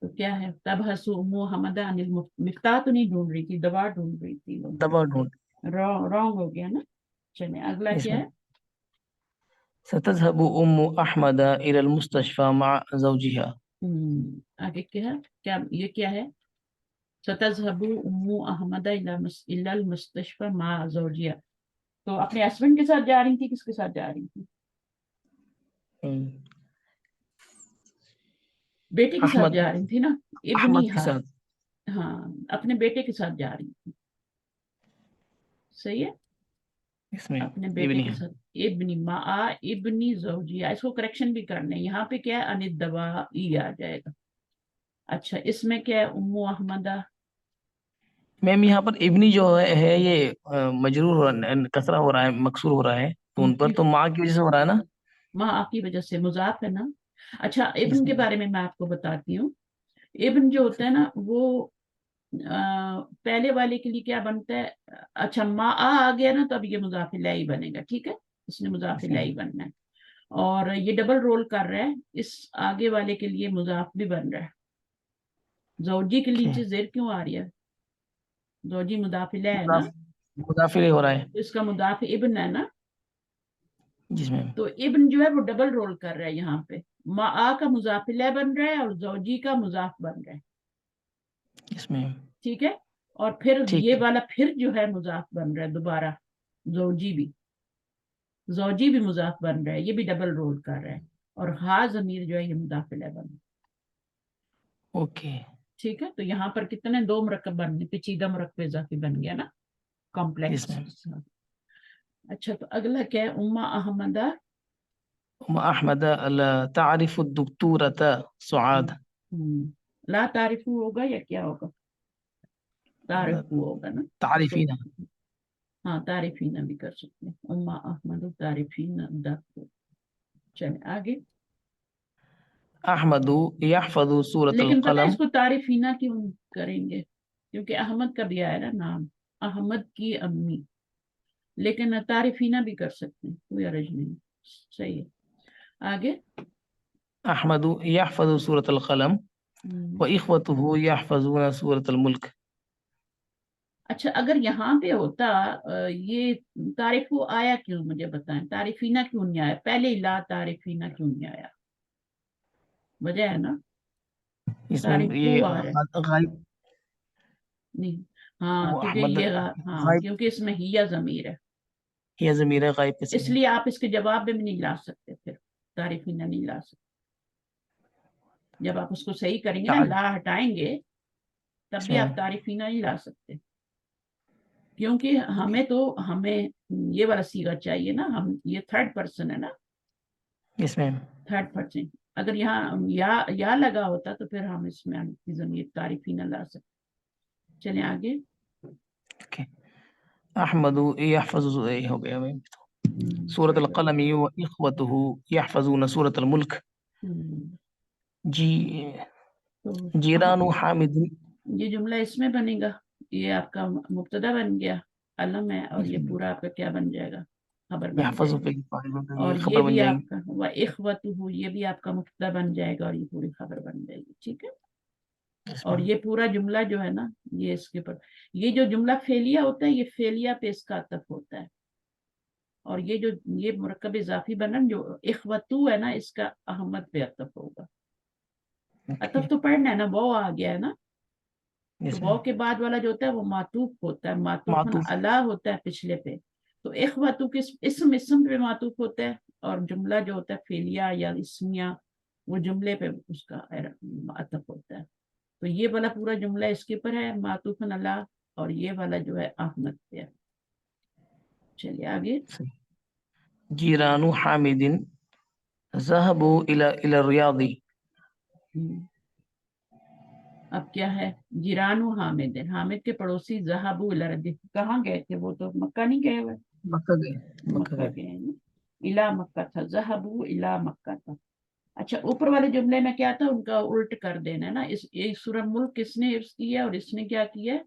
تو کیا ہے، تبحث حمدہ عن مفتاح تو نہیں ڈھونڈ رہی تھی، دوا ڈھونڈ رہی تھی وہ. دبا ڈھونڈ. رونگ ہو گیا نا. چلیں اگلا یس کیا میم. ہے، ستذهب أحمد إلى المستشفى مع زوجها. آگے کیا ہے، کیا یہ کیا ہے، ستذهب احمد الى المستشفى مع زوجها. تو اپنے ہسبینڈ کے ساتھ جا رہی تھی، کس کے ساتھ جا رہی تھی، بیٹے کے ساتھ أحمد جا رہی تھی نا، ابنی أحمد کے ہا. ساتھ. ہاں اپنے بیٹے کے ساتھ جا رہی تھی، صحیح ہے، اس میں اپنے بیٹے کے ابنها. ساتھ. ابنی ما ابنی زوجیہ، اس کو کریکشن بھی کرنا ہے. یہاں پہ کیا ہے، انت دوا ای آ جائے گا. اچھا اس میں کیا ہے، ام احمدہ. میم یہاں پر ابنی جو ہے یہ مجرور ہو رہا ہے، کسرہ ہو رہا ہے، مکسور ہو رہا ہے تو ان پر، تو ماں کی وجہ سے ہو رہا ہے نا. ماں آپ کی وجہ سے مضاف ہے نا. اچھا اس ابن کے میں بارے میں آپ کو بتاتی ہوں. ابن جو ہوتا ہے نا وہ پہلے والے کے لیے کیا بنتا ہے، اچھا ما آ گیا نا تو اب یہ مضاف الیہ بنے گا، ٹھیک ہے، اس نے مضاف اس میں الیہ بننا ہے. اور یہ ڈبل رول کر رہا ہے، اس آگے والے کے لیے مضاف بھی بن رہا ہے. زوجی کے نیچے زیر کیوں آ رہی ہے، زوجی مضاف الیہ ہے نا، مدافع ہو رہا ہے. تو اس کا مضاف ابن ہے نا. جس میں تو ابن جو ہے وہ ڈبل رول کر رہا ہے یہاں پہ، ما آ کا مضاف الیہ بن رہا ہے اور زوجی کا مضاف بن رہا ہے، اس میں ٹھیک ہے. اور پھر ٹھیک یہ ہے. والا پھر جو ہے مضاف بن رہا ہے دوبارہ، زوجی بھی مضاف بن رہا ہے، یہ بھی ڈبل رول کر رہا ہے. اور ہا ضمیر جو ہے یہ مضاف الیہ بن رہا ہے، اوکے. ٹھیک ہے. تو یہاں پر کتنے دو مرکب بن گئے، پیچیدہ مرکب اضافی بن گیا نا، یس کمپلیکس. میم. اچھا تو اگلا کیا ہے، اما احمدہ. أحمد لا تعرف الدكتورة سعاد. لا تعریف ہوگا یا کیا ہوگا، تعریف ہوگا نا اس کو. تعرفين. ہاں تعریفین بھی کر سکتے ہیں، اما احمد تعریفین دکتور. چلیں آگے. أحمد يحفظ سورة لیکن پتہ ہے اس القلم. کو تعریفینہ کیوں کریں گے، کیونکہ احمد کا بھی آیا نا نام، احمد کی امی. لیکن تعریفینہ بھی کر سکتے ہیں، کوئی عرض نہیں، صحیح ہے. آگے. أحمد يحفظ سورة القلم وإخوته يحفظون سورة الملك. اچھا اگر یہاں پہ ہوتا یہ تعریف آیا کیوں، مجھے بتائیں، تعریفینہ کیوں نہیں آیا پہلے ہی، لا تعریفینہ کیوں نہیں آیا، وجہ ہے نا، اس میں تعریف یہ آ رہا ہے غائب. نہیں. ہاں وہ کیونکہ احمد یہ ہاں غائب کیونکہ اس میں ہیا ضمیر ہے، ہی ضمیر غائب کیسے اس ہے. لیے آپ اس کے جواب میں بھی نہیں لا سکتے، پھر تعریفینہ نہیں لا سکتے. جب آپ اس کو صحیح کریں گے نا، تعال. لا ہٹائیں گے تب اس بھی میں آپ تعریفینہ نہیں لا سکتے، کیونکہ ہمیں یہ والا صیغہ چاہیے نا، ہم یہ تھرڈ پرسن ہے نا، اس میں تھرڈ پرسن. اگر یہاں یا لگا ہوتا تو پھر ہم اس میں ضمیر تعریفینہ لا سکتے. چلیں آگے. أحمد يحفظ ہو گیا میں. سورة القلم وإخوته يحفظون سورة الملك. جی تو جیران حامد. یہ جملہ اس میں بنے گا، یہ آپ کا مبتدا بن گیا، علم ہے، اور یہ پورا آپ کا کیا بن جائے گا، خبر بن يحفظ جائے گی. في اور یہ خبر بن بھی جائیں آپ گے. کا اخوتہ، یہ بھی آپ کا مبتدا بن جائے گا اور یہ پوری خبر بن جائے گی، ٹھیک ہے. اور یہ پورا جملہ جو ہے نا یہ اس کے پر یہ جو جملہ فعلیہ ہوتا ہے یہ فعلیہ پہ اس کا عطف ہوتا ہے. اور یہ جو یہ مرکب اضافی بنا جو اخوتو ہے نا اس کا احمد پہ عطف ہوگا. عطف تو پڑھنا ہے نا وہ آ گیا ہے نا تو وہ کے بعد والا جو ہوتا ہے وہ معطوف ہوتا ہے. معطوف علی ہوتا ہے پچھلے پہ. تو اخوتو کے اسم پہ معطوف ہوتا ہے اور جملہ جو ہوتا ہے فعلیہ یا اسمیہ وہ جملے پہ اس کا عطف ہوتا ہے. تو یہ والا پورا جملہ اس کے اوپر ہے معطوف علی اور یہ والا جو ہے احمد پہ ہے. چلیے آگے. جیران حامد ذهبوا الى الرياض. اب کیا ہے جیران حامد حامد کے پڑوسی ذهبوا الى الرياض کہاں گئے تھے وہ تو مکہ نہیں گئے ہوئے. مکہ گئے الى مکہ تھا ذهبوا الى مکہ تھا. اچھا اوپر والے جملے میں کیا تھا ان کا الٹ کر دینا ہے نا. اس سورہ ملک کس نے حفظ کیا اور اس نے کیا کیا ہے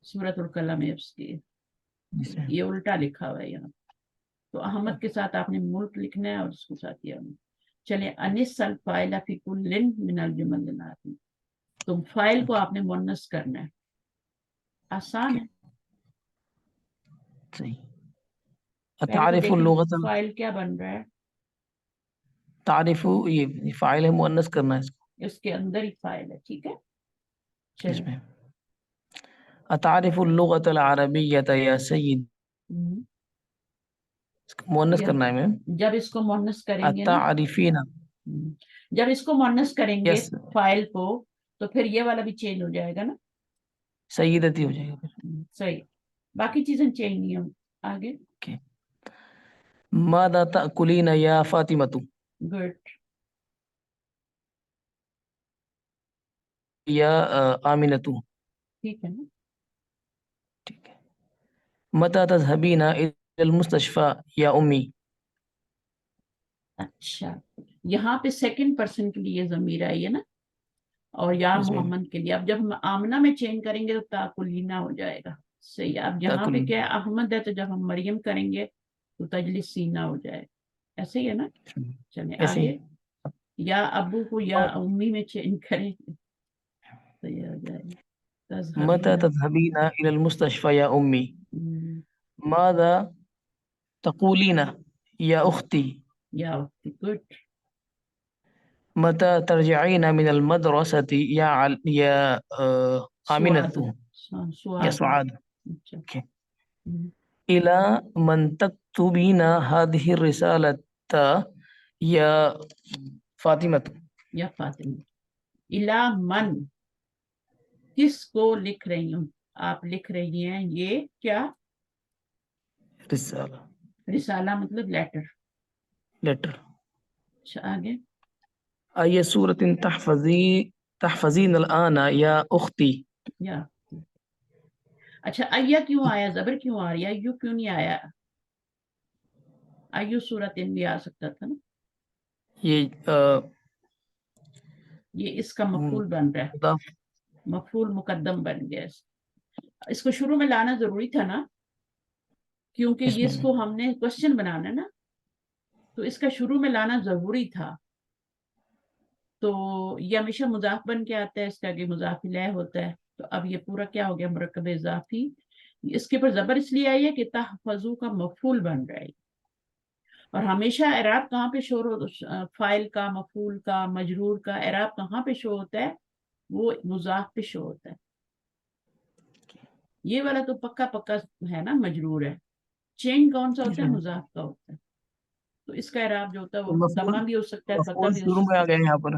سورۃ القلم حفظ کی. یہ الٹا لکھا ہوا ہے یہاں. تو احمد کے ساتھ آپ نے ملک لکھنا ہے اور اس کے ساتھ یہ. چلے انس الفاعل فی کل من الجمل الآتی. تم فائل کو آپ نے مؤنث کرنا ہے. آسان ہے. تعرف اللغة فائل کیا بن رہا ہے تعرف یہ فاعل ہے مؤنث کرنا ہے اس کو. اس کے اندر ہی فائل ہے. ٹھیک ہے چلیے. اتعرف اللغة العربية يا سيد. اس کو مؤنث کرنا ہے میم. جب اس کو مؤنث کریں گے نا اتعرفین جب اس کو مؤنث کریں گے فائل کو تو پھر یہ والا بھی چینج ہو جائے گا نا سیدتی ہو جائے گا. صحیح. باقی چیزیں چینج نہیں ہوں. آگے. ماذا تأکلین یا فاطمہ. گڈ. یا آمنہ. ٹھیک ہے نا. ٹھیک ہے. متى تذهبین الى المستشفى یا امی. اچھا یہاں پہ سیکنڈ پرسن کے لیے ضمیر آئی ہے نا اور یا محمد کے لیے. اب جب ہم آمنہ میں چینج کریں گے تو تاکلینا ہو جائے گا. صحیح. اب یہاں پہ کیا احمد ہے تو جب ہم مریم کریں گے تو تجلسینا ہو جائے. ایسے ہی ہے نا. چلیں آگے. یا ابو کو یا امی میں چینج کریں تو یہ ہو جائے گا. متى تذهبين الى المستشفى یا امی. ماذا تقولین یا اختی. یا اختی. گڈ. متى ترجعين من المدرسة یا آمنة یا سعاد. إلى من تكتبين هذه الرسالة یا فاطمة. یا فاطمہ. إلى من کس کو لکھ رہی ہوں آپ لکھ رہی ہیں یہ کیا رسالہ. رسالہ مطلب لیٹر. لیٹر. اچھا آگے. أي سورة تحفظين الآن یا اختی. یا اچھا ایہ کیوں آیا زبر کیوں آ رہی ہے ایو کیوں نہیں آیا. ایو صورت بھی آ سکتا تھا نا. یہ اس کا مفعول بن رہا ہے. مفعول مقدم بن گیا. اس کو شروع میں لانا ضروری تھا نا کیونکہ یہ اس کو ہم نے کوشچن بنانا نا تو اس کا شروع میں لانا ضروری تھا. تو یہ ہمیشہ مضاف بن کے آتا ہے اس کا کہ مضاف الیہ ہوتا ہے. تو اب یہ پورا کیا ہو گیا مرکب اضافی. اس کے اوپر زبر اس لیے آئی ہے کہ تحفظو کا مفعول بن رہا ہے. اور ہمیشہ اعراب کہاں پہ شو فائل کا مفعول کا مجرور کا اعراب کہاں پہ شو ہوتا ہے وہ مضاف پہ شو ہوتا ہے. یہ والا تو پکا پکا ہے نا مجرور ہے. چینج کون سا ہوتا ہے مضاف کا ہوتا ہے. تو اس کا اعراب جو ہوتا ہے وہ ضمہ بھی ہو سکتا ہے فتح بھی ہو شروع میں آ گئے یہاں پر.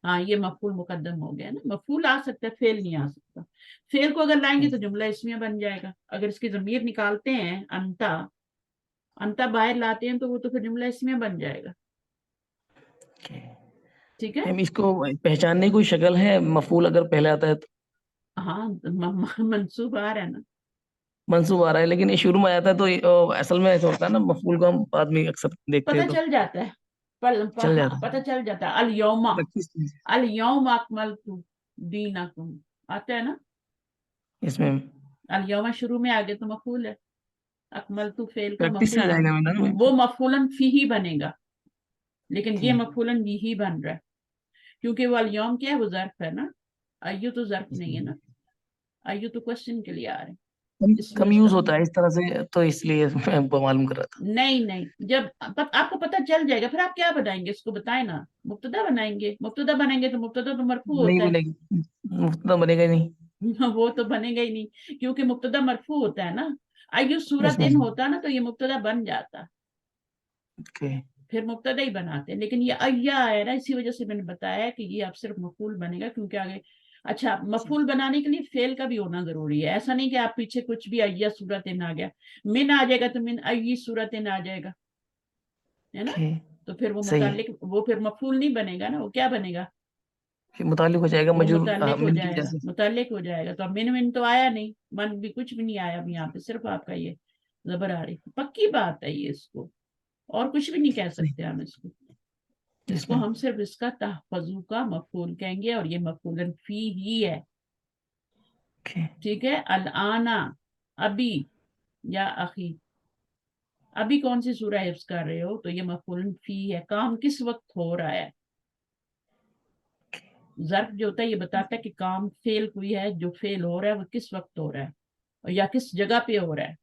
ہاں یہ مفعول مقدم ہو گیا نا. مفعول آ سکتا ہے فعل نہیں آ سکتا. فعل کو اگر لائیں گے تو جملہ اسمیہ بن جائے گا. اگر اس کی ضمیر نکالتے ہیں انتا باہر لاتے ہیں تو وہ تو پھر جملہ اسمیہ بن جائے گا. ٹھیک ہے. اس کو پہچاننے کی کوئی شکل ہے مفعول اگر پہلے آتا ہے تو. ہاں منصوب آ رہا ہے نا. منصوب آ رہا ہے لیکن یہ شروع میں آتا ہے تو اصل میں ایسا ہوتا ہے نا مفعول کو ہم بعد میں اکثر دیکھتے ہیں پتہ تو چل جاتا ہے. پتہ چل جاتا ہے. الیوم اکملت دینکم آتا ہے نا. اس میں الیوم شروع میں آگے تو مفعول ہے. اکملت فعل کا پریکٹس سے آ جائے گا مفعول وہ مفعولاً فیہ بنے گا لیکن یہ مفعولاً بیہ بن رہا ہے کیونکہ وہ الیوم کیا ہے، وہ ظرف ہے نا، ایو تو ظرف نہیں ہے نا، ایو تو کوشچن کے لیے آ رہے ہیں، اس میں کم اس کا یوز ہوتا ہے اس طرح سے، تو اس لیے میں معلوم کر رہا تھا. نہیں جب آپ کو پتہ چل جائے گا پھر آپ کیا بنائیں گے، اس کو بتائیں نا، مبتدا بنائیں گے، مبتدا بنائیں گے تو مبتدا تو مرفوع نہیں ہوتا ہے. بنے گی، مفت بنے گا ہی نہیں. وہ تو بنے گا ہی نہیں کیونکہ مبتدا مرفوع ہوتا ہے نا، ایو اس صورت میں ان ہوتا نا تو یہ مبتدا بن جاتا، اوکے پھر مبتدا ہی بناتے ہیں. لیکن یہ ایا ہے نا، اسی وجہ سے میں نے بتایا کہ یہ اب صرف مفعول بنے گا، کیونکہ آگے اچھا مفعول بنانے کے لیے فعل کا بھی ہونا ضروری ہے. ایسا نہیں کہ آپ پیچھے کچھ بھی ایا صورت ان آ گیا، من آ جائے گا تو من ای صورت ان آ جائے گا، ہے نا، اوکے تو پھر وہ صحیح ہے. متعلق، وہ پھر مفعول نہیں بنے گا نا، وہ کیا بنے گا، پھر متعلق ہو جائے گا وہ مجرور متعلق ہو من کی جائے وجہ گا، سے. متعلق ہو جائے گا. تو اب من تو آیا نہیں، من بھی کچھ بھی نہیں آیا اب یہاں پہ، صرف آپ کا یہ زبر آ رہی، پکی بات ہے یہ، اس کو اور کچھ بھی نہیں کہہ سکتے ہم اس کو. اس اس کو میں ہم صرف اس کا تحفظو کا مفعول کہیں گے، اور یہ مفعول فی ہی ہے. اوکے ٹھیک ہے، الانا ابھی یا اخی، ابھی کون سی سورہ حفظ کر رہے ہو، تو یہ مفعول فی ہے، کام کس وقت ہو رہا ہے. ظرف جو ہوتا ہے یہ بتاتا ہے کہ کام فعل کوئی ہے، جو فعل ہو رہا ہے وہ کس وقت ہو رہا ہے اور یا کس جگہ پہ ہو رہا ہے.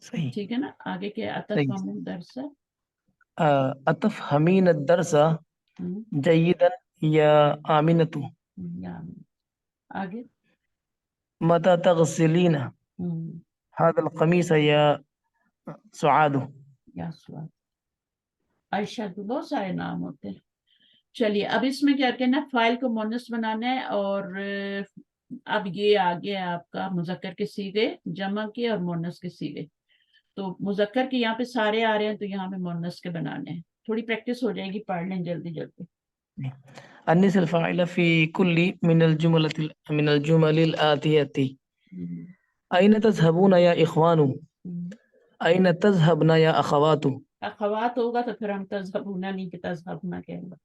صحیح ٹھیک ہے نا، آگے کے صحیح. اتفہم درس. اطف حمین الدرس جیدا یا آمنتو آگے متى تغسلین هذا القمیص یا سعاد. یا سوال عائشہ تو بہت سارے نام ہوتے ہیں. چلیے اب اس میں کیا کہنا ہے، فائل کو مونس بنانا ہے، اور اب یہ آگے آپ کا مذکر کے صیغے، جمع کے اور مونس کے صیغے. تو مذکر کے یہاں پہ سارے آ رہے ہیں تو یہاں پہ مونس کے بنانے ہیں. تھوڑی پریکٹس ہو جائے گی، پڑھ لیں جلدی جلدی. انس الفاعل في كل من الجمل الآتية. أين تذهبون يا إخوان؟ أين تذهبن يا أخوات؟ اخوات ہوگا تو پھر ہم تذہبونا نہیں کہ تذہبنا کہیں گے. اور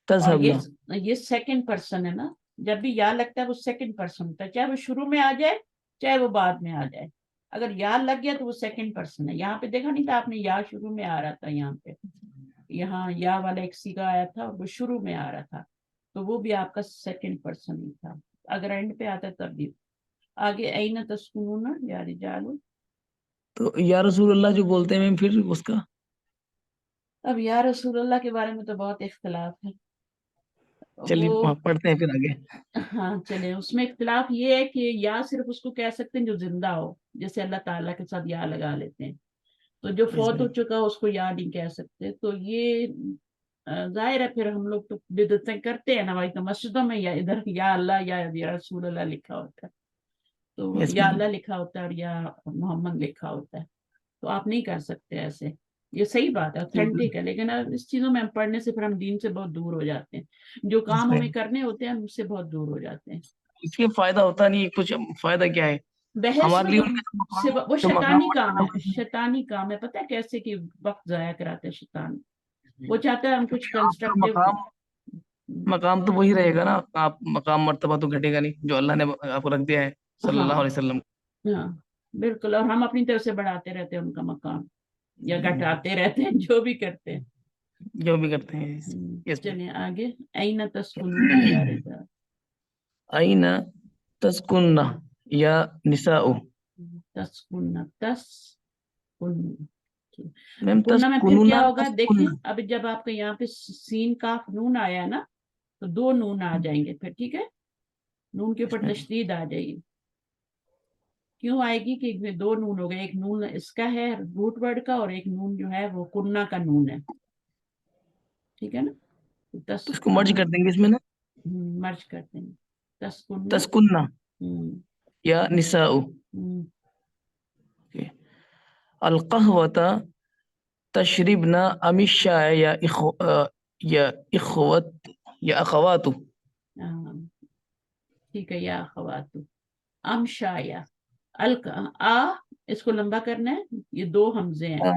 تذهبن یہ سیکنڈ پرسن ہے نا، جب بھی یا لگتا ہے وہ سیکنڈ پرسن ہوتا ہے، چاہے وہ شروع میں آ جائے چاہے وہ بعد میں آ جائے. اگر یا لگ گیا تو وہ سیکنڈ پرسن ہے. یہاں پہ دیکھا نہیں تھا آپ نے، یا شروع میں آ رہا تھا، یہاں پہ یہاں یا والا ایک سیگا آیا تھا اور وہ شروع میں آ رہا تھا، تو وہ بھی آپ کا سیکنڈ پرسن ہی تھا. اگر اینڈ پہ آتا ہے تب بھی. آگے اینا تسکنون یا رجالو. تو یا رسول اللہ جو بولتے ہیں میم، پھر اس کا اب یا رسول اللہ کے بارے میں تو بہت اختلاف ہے. چلیے وہ پڑھتے ہیں پھر آگے. ہاں چلیں، اس میں اختلاف یہ ہے کہ یا صرف اس کو کہہ سکتے ہیں جو زندہ ہو، جیسے اللہ تعالیٰ کے ساتھ یا لگا لیتے ہیں. تو جو اس فوت میں ہو چکا اس کو یا نہیں کہہ سکتے. تو یہ ظاہر ہے پھر ہم لوگ تو بدعتیں کرتے ہیں نا بھائی، تو مسجدوں میں یا ادھر یا اللہ یا رسول اللہ لکھا ہوتا ہے، تو اس یا میں اللہ لکھا ہوتا ہے اور یا محمد لکھا ہوتا ہے. تو آپ نہیں کر سکتے ایسے. یہ صحیح بات ہے، اوتھینٹک ہے، لیکن اب اس چیزوں میں ہم پڑھنے سے پھر ہم دین سے بہت دور ہو جاتے ہیں. جو اس کام میں ہمیں کرنے ہوتے ہیں ہم اس سے بہت دور ہو جاتے ہیں. اس کے فائدہ ہوتا نہیں کچھ. فائدہ کیا ہے بحث ہمارے میں لیے؟ تو ان کا وہ جو شیطانی کام ہے، مقام شیطانی کام ہے. پتہ ہے کیسے کہ وقت ضائع کراتے ہیں شیطان. وہ چاہتا ہے ہم کچھ کنسٹرکٹیو. مقام تو وہی رہے گا نا. آپ مقام مرتبہ تو گھٹے گا نہیں جو اللہ نے آپ کو رکھ دیا ہے صلی ہاں اللہ علیہ وسلم. ہاں بالکل، اور ہم اپنی طرف سے بڑھاتے رہتے ہیں ان کا مقام، یا گھٹاتے رہتے ہیں، جو بھی کرتے ہیں. جو بھی کرتے ہیں. اس میں چلیں آگے. این تسکنون یا رجال. این تسکن یا نساء. تسکن تسکن میم کنہ میں پھر تسکنون کیا ہوگا تسکن. دیکھیں. اب جب آپ کا یہاں پہ سین کاف نون آیا ہے نا، تو دو نون آ جائیں گے پھر. ٹھیک ہے، نون کے اس اوپر میں تشدید آ جائے گی. کیوں آئے گی کہ دو نون ہو گئے، ایک نون اس کا ہے روٹ ورڈ کا، اور ایک نون جو ہے وہ کنہ کا نون ہے. ٹھیک ہے نا، تو اس کو مرج کر دیں گے اس میں نا. مرج کرتے ہیں. تسکنہ تسکن یا نساء. القهوة تشربنا ام الشاي یا یا اخوت یا اخوات. ٹھیک ہے، یا اخوات. ام شایا اس کو لمبا کرنا ہے. یہ دو حمزے ہیں،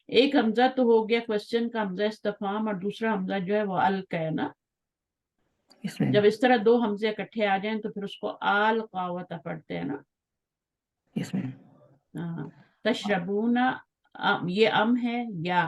ایک حمزہ تو ہو گیا کوشچن کا حمزہ استفہام، اور دوسرا حمزہ جو ہے وہ الک ہے نا. اس میں جب اس طرح دو حمزے اکٹھے آ جائیں تو پھر اس کو آل قاوت پڑھتے ہیں نا. اس میں تشربون، یہ ام ہے یا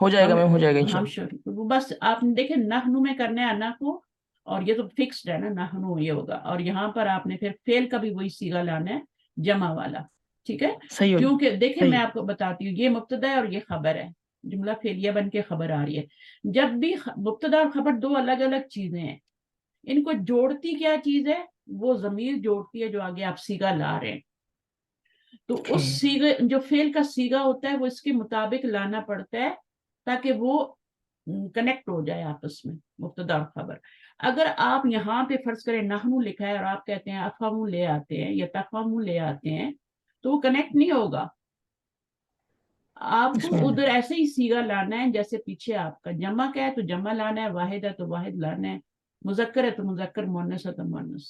ہو جائے گا میم، ہو جائے گا ہم انشاءاللہ. شور وہ بس آپ نے دیکھے نحنو میں کرنے انا کو، اور یہ تو فکسڈ ہے نا نحنو یہ ہوگا، اور یہاں پر آپ نے پھر فیل کا بھی وہی صیغہ لانا ہے جمع والا، ٹھیک ہے. صحیح ہو کیونکہ دیکھیں میں صحیح. آپ کو بتاتی ہوں، یہ مبتدا ہے اور یہ خبر ہے، جملہ فعلیہ بن کے خبر آ رہی ہے. جب بھی مبتدا اور خبر دو الگ الگ چیزیں ہیں، ان کو جوڑتی کیا چیز ہے؟ وہ ضمیر جوڑتی ہے جو آگے آپ صیغہ لا رہے ہیں. تو اس صیغے جو فعل کا صیغہ ہوتا ہے وہ اس کے مطابق لانا پڑتا ہے تاکہ وہ کنیکٹ ہو جائے آپس میں، مبتدا اور خبر. اگر آپ یہاں پہ فرض کریں نحنو لکھا ہے اور آپ کہتے ہیں افہمو لے آتے ہیں یا تفہمو لے آتے ہیں، تو وہ کنیکٹ نہیں ہوگا. آپ اس کو میں ادھر ایسے ہی صیغہ لانا ہے جیسے پیچھے آپ کا جمع کا ہے تو جمع لانا ہے، واحد ہے تو واحد لانا ہے، مذکر ہے تو مذکر، مؤنث ہے تو مؤنث،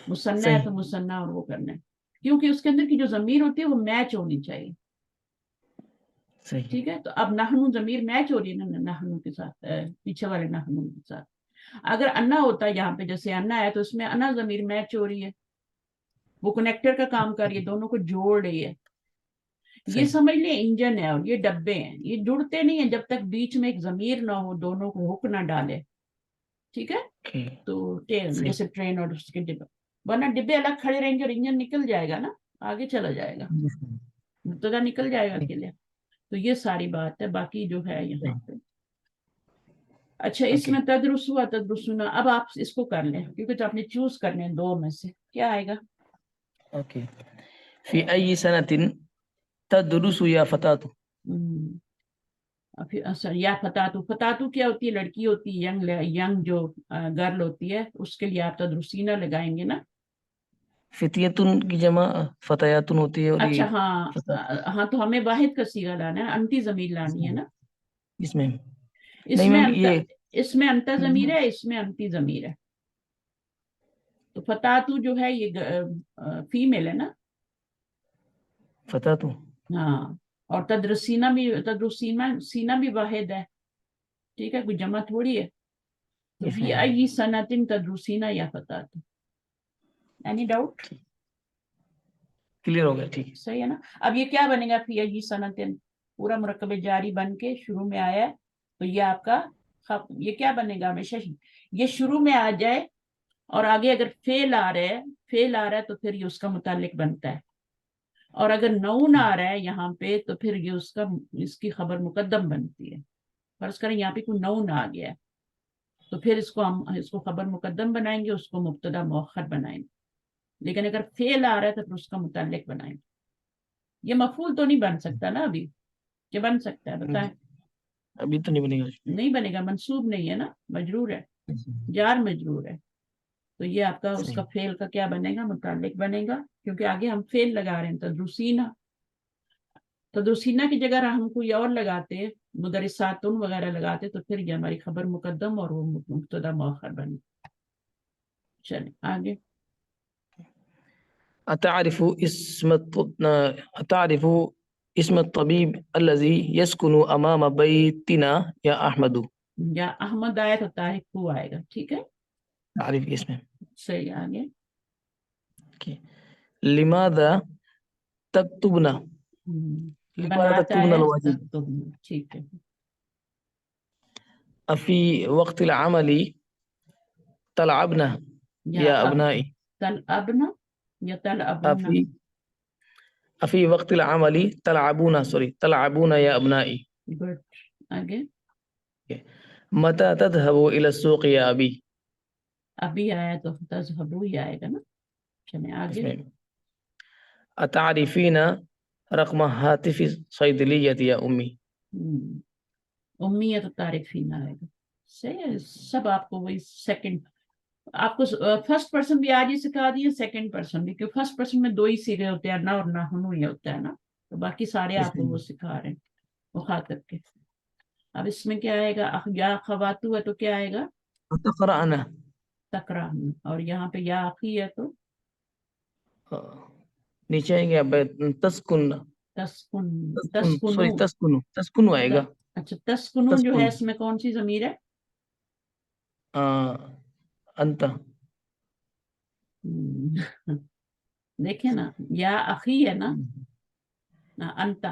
مثنیٰ ہے صحیح تو مثنیٰ اور وہ کرنا ہے. کیونکہ اس کے اندر کی جو ضمیر ہوتی ہے وہ میچ ہونی چاہیے، صحیح. ٹھیک ہے. تو اب نحنو ضمیر میچ ہو رہی ہے نا نحنو کے ساتھ، پیچھے والے نحنو کے ساتھ. اگر انا ہوتا ہے یہاں پہ جیسے انا ہے تو اس میں انا ضمیر میچ ہو رہی ہے، وہ کنیکٹر کا کام کر رہی ہے، دونوں کو جوڑ رہی ہے. یہ صحیح. سمجھ لیں انجن ہے اور یہ ڈبے ہیں، یہ جڑتے نہیں ہیں جب تک بیچ میں ایک ضمیر نہ ہو، دونوں کو ہک نہ ڈالے، ٹھیک ہے. اوکے. تو صحیح. جیسے ٹرین اور اس کے ڈبے، ورنہ ڈبے الگ کھڑے رہیں گے اور انجن نکل جائے گا نا، آگے چلا جائے گا، مبتدا نکل جائے گا اکیلے. تو یہ ساری بات ہے، باقی جو ہے یہاں پہ. اچھا اس اوکے. میں تدرس ہوا تدرسنا، اب آپ اس کو کر لیں کیونکہ تو آپ نے چوز کرنے ہیں دو میں سے، کیا آئے گا؟ اوکے. فی ای سنۃ تدرس یا فتاۃ؟ یا فتاتو، فتاتو کیا ہوتی ہے؟ لڑکی ہوتی ہے، ینگ جو گرل ہوتی ہے، اس کے لیے آپ تدرسینہ لگائیں گے نا. فتیتن کی جمع فتیاتن ہوتی ہے اور اچھا یہ ہاں ہاں، تو ہمیں واحد کا صیغہ لانا ہے، انتی ضمیر لانی ہے نا. اس میں اس نہیں میں میم انت، یہ اس میں انتا ضمیر ہے، اس میں انتی ضمیر ہے. تو فتاتو جو ہے یہ فیمیل ہے نا. فتاۃ. ہاں، اور تدرسینہ بھی، تدرسینہ بھی واحد ہے، ٹھیک ہے، کوئی جمع تھوڑی ہے. تو اس فی میں ای سنۃ تدرسینہ یا فتاتو. Any doubt? کلیئر ہو گیا. ٹھیک ہے. صحیح ہے نا. اب یہ کیا بنے گا؟ فی ای سنۃ، پورا مرکب جاری بن کے شروع میں آیا ہے تو یہ آپ کا یہ کیا بنے گا؟ ہمیشہ یہ شروع میں آ جائے اور آگے اگر فعل آ رہا ہے، فعل آ رہا ہے تو پھر یہ اس کا متعلق بنتا ہے. اور اگر نون آ رہا ہے یہاں پہ تو پھر یہ اس کی خبر مقدم بنتی ہے. فرض کریں یہاں پہ کوئی نون آ گیا ہے تو پھر ہم اس کو خبر مقدم بنائیں گے، اس کو مبتدا مؤخر بنائیں گے. لیکن اگر فعل آ رہا ہے تو پھر اس کا متعلق بنائیں گے. یہ مفعول تو نہیں بن سکتا نا ابھی، کہ بن سکتا ہے؟ بتائیں. ابھی تو نہیں بنے گا. نہیں بنے گا، منصوب نہیں ہے نا، مجرور ہے، جار مجرور ہے. تو یہ آپ کا اس صحیح. کا فعل کا کیا بنے گا؟ متعلق بنے گا، کیونکہ آگے ہم فعل لگا رہے ہیں. تدرسینہ، تدرسینہ کی جگہ ہم کوئی اور لگاتے، مدرساتن وغیرہ لگاتے تو پھر یہ ہماری خبر مقدم اور وہ مبتدا مؤخر بنے. چلیں آگے. اتعرف اتعرف اسم الطبيب الذي يسكن امام بيتنا يا احمد؟ یا احمد آئے تو طارق کو آئے گا، ٹھیک ہے. تعرف اسم. صحیح. آگے. لماذا تكتبنا؟ لماذا بناتا تكتبنا ہے الواجب؟ تب، ٹھیک ہے. افي وقت العمل تلعبنا یا يا ابنائي؟ تل ابنا یا تل ابونا؟ افي وقت العمل تلعبون، سوري، تلعبون يا ابنائي. گڈ. آگے. متى تذهب الى السوق يا ابي؟ ابھی آیا تو تذهبو ہی آئے گا نا. چلیں اس آگے. میں اتعرفين رقم هاتف الصيدلية يا امي؟ امی ہے تو طارق فی نہ آئے گا. صحیح ہے. سب آپ کو وہی سیکنڈ، آپ کو فرسٹ پرسن بھی آج ہی سکھا دیے، سیکنڈ پرسن بھی، کیونکہ فرسٹ پرسن میں دو ہی سیغے ہوتے ہیں، نہ اور نہ ہنو یہ ہوتا ہے نا. تو باقی سارے آپ کو وہ سکھا رہے ہیں مخاطب کے. اب اس میں کیا آئے گا؟ یا خواتو ہے تو کیا آئے گا؟ تقرأنا. تکرا. اور یہاں پہ یا اخی ہے تو نیچے آئیں گے. اب تسکن، تسکن، سوری، تسکنو. تسکنو آئے گا. اچھا تسکنو جو ہے تسکن. اس میں کون سی ضمیر ہے؟ انت. دیکھیں نا، یا اخی ہے نا، انتا.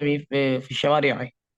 في الشوارع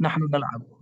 نحن نلعب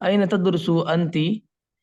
أين تدرس أنت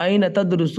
أين تدرس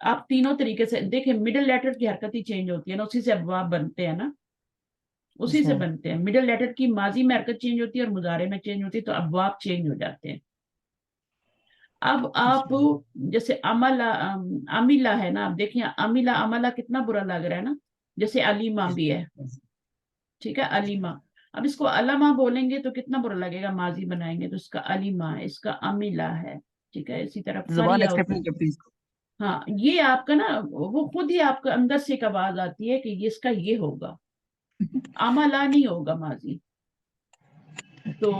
آپ تینوں طریقے سے دیکھیں، مڈل لیٹر کی حرکت ہی چینج ہوتی ہے نا، اسی سے ابواب بنتے ہیں نا، اسی سے بنتے ہیں. مڈل لیٹر کی ماضی میں حرکت چینج ہوتی ہے اور مضارع میں چینج ہوتی ہے، تو ابواب چینج ہو جاتے ہیں. اب آپ جیسے عملہ ہے نا، آپ دیکھیں عملہ کتنا برا لگ رہا ہے نا، جیسے علیمہ بھی ہے، ٹھیک ہے، علیمہ. اب اس کو علمہ بولیں گے تو کتنا برا لگے گا، ماضی بنائیں گے تو اس کا علیمہ ہے، اس کا عملہ ہے، ٹھیک ہے. اسی طرح زبان قریہ ایکسپٹ ہوتا نہیں ہے. کرتی اس کو. ہاں، یہ آپ کا نا وہ خود ہی آپ کا اندر سے ایک آواز آتی ہے کہ یہ اس کا یہ ہوگا، عملہ نہیں ہوگا ماضی. تو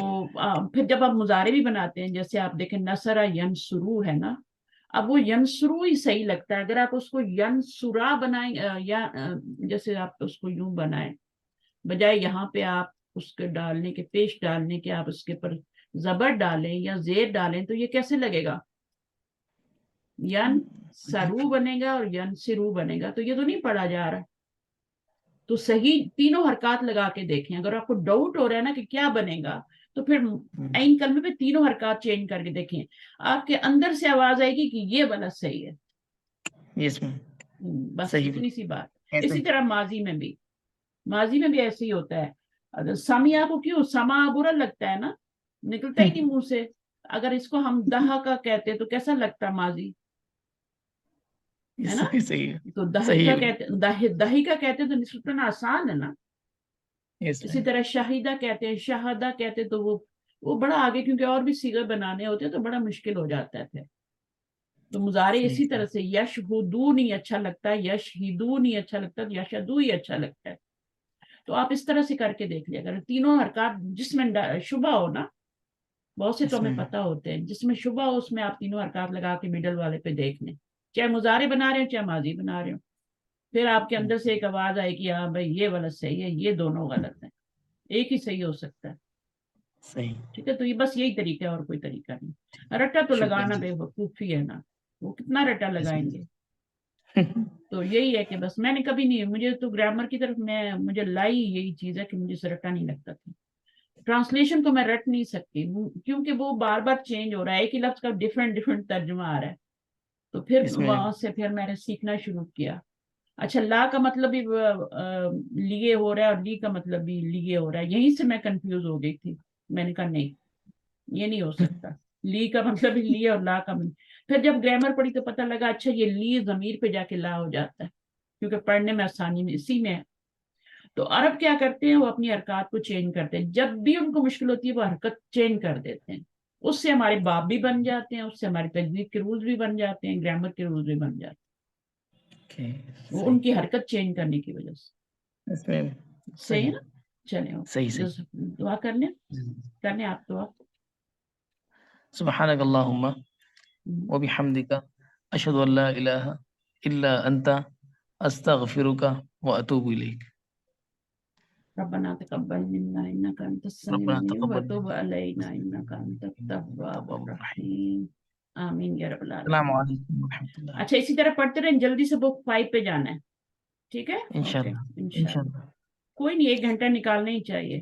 پھر جب آپ مضارع بھی بناتے ہیں، جیسے آپ دیکھیں نصرہ ینصرو ہے نا، اب وہ ینصرو ہی صحیح لگتا ہے. اگر آپ اس کو ینصرا بنائیں یا جیسے آپ اس کو یوں بنائیں، بجائے یہاں پہ آپ اس کے ڈالنے کے، پیش ڈالنے کے، آپ اس کے پر زبر ڈالیں یا زیر ڈالیں تو یہ کیسے لگے گا؟ ین سرو بنے گا اور ین سرو بنے گا، تو یہ تو نہیں پڑھا جا رہا. تو صحیح تینوں حرکات لگا کے دیکھیں. اگر آپ کو ڈاؤٹ ہو رہا ہے نا کہ کیا بنے گا، تو پھر عین کلمے پہ تینوں حرکات چینج کر کے دیکھیں، آپ کے اندر سے آواز آئے گی کہ یہ والا صحیح ہے. یس میم. بس صحیح اتنی سی بات. ایسے اسی طرح ماضی میں بھی ایسے ہی ہوتا ہے. اگر سمیا کو کیوں سما برا لگتا ہے نا، نکلتا ہی نہیں منہ سے. اگر اس کو ہم دہا کا کہتے تو کیسا لگتا ماضی، ہے نا؟ صحیح ہے. تو دہی صحیح کا ہے. کہتے، دہی کا کہتے تو نسبتاً آسان ہے نا. یس اسی میم. طرح شاہدہ کہتے ہیں، شہادہ کہتے تو وہ بڑا آگے، کیونکہ اور بھی صیغے بنانے ہوتے ہیں تو بڑا مشکل ہو جاتا ہے پھر. تو مضارع صحیح. اسی طرح سے یشہدون ہی اچھا لگتا ہے، یشہدون ہی اچھا لگتا ہے، یشہدو ہی اچھا لگتا ہے. تو آپ اس طرح سے کر کے دیکھ لیا اگر تینوں حرکات جس میں شبہ ہو نا، بہت سے تو یس ہمیں میم. پتہ ہوتے ہیں، جس میں شبہ ہو اس میں آپ تینوں حرکات لگا کے مڈل والے پہ دیکھ لیں، چاہے مضارع بنا رہے ہو چاہے ماضی بنا رہے ہو. پھر آپ کے اندر سے ایک آواز آئے کہ ہاں بھائی یہ غلط صحیح ہے، یہ دونوں غلط ہیں، ایک ہی صحیح ہو سکتا ہے. صحیح. ٹھیک ہے. تو یہ بس یہی طریقہ ہے اور کوئی طریقہ نہیں. رٹا تو شکریہ لگانا جی. بے وقوفی ہے نا، وہ کتنا رٹا یس لگائیں میم. گے. تو یہی ہے کہ بس میں نے کبھی نہیں، مجھے تو گرامر کی طرف مجھے لائی یہی چیز ہے کہ مجھے سے رٹا نہیں لگتا تھا. ٹرانسلیشن کو میں رٹ نہیں سکتی کیونکہ وہ بار بار چینج ہو رہا ہے، ایک ہی لفظ کا ڈفرینٹ ترجمہ آ رہا ہے. تو پھر اس میں وہاں سے پھر میں نے سیکھنا شروع کیا. اچھا، لا کا مطلب بھی لیے ہو رہا ہے اور لی کا مطلب بھی لیے ہو رہا ہے، یہیں سے میں کنفیوز ہو گئی تھی. میں نے کہا نہیں، یہ نہیں ہو سکتا، لی کا مطلب ہی لی اور لا کا مطلب. پھر جب گرامر پڑھی تو پتہ لگا اچھا یہ لی ضمیر پہ جا کے لا ہو جاتا ہے، کیونکہ پڑھنے میں آسانی میں اسی میں ہے. تو عرب کیا کرتے ہیں، وہ اپنی حرکات کو چینج کرتے ہیں، جب بھی ان کو مشکل ہوتی ہے وہ حرکت چینج کر دیتے ہیں. اس سے ہمارے باب بھی بن جاتے ہیں، اس سے ہماری تجوید کے رولز بھی بن جاتے ہیں، گرامر کے رولز بھی بن جاتے ہیں، وہ ان کی حرکت چینج کرنے کی وجہ سے. اس میں صحیح ہے صحیح. نا؟ چلیں صحیح. دعا کر لیں، کرنے آپ دعا. سبحانك اللهم وبحمدك أشهد أن لا إله إلا أنت أستغفرك وأتوب إليك. ربنا تقبل منا انك انت السميع ربنا العليم تقبل وتب منا علينا انك انت التواب التواب الرحيم. الرحيم. آمین یا رب السلام العالمین. عليكم ورحمة الله. اچھا، اسی طرح پڑھتے رہیں، جلدی سے بک 5 پہ جانا ہے. ٹھیک ہے، إن شاء اوکے الله. إن شاء انشاءاللہ. الله. کوئی نہیں، 1 گھنٹہ نکالنا ہی چاہیے.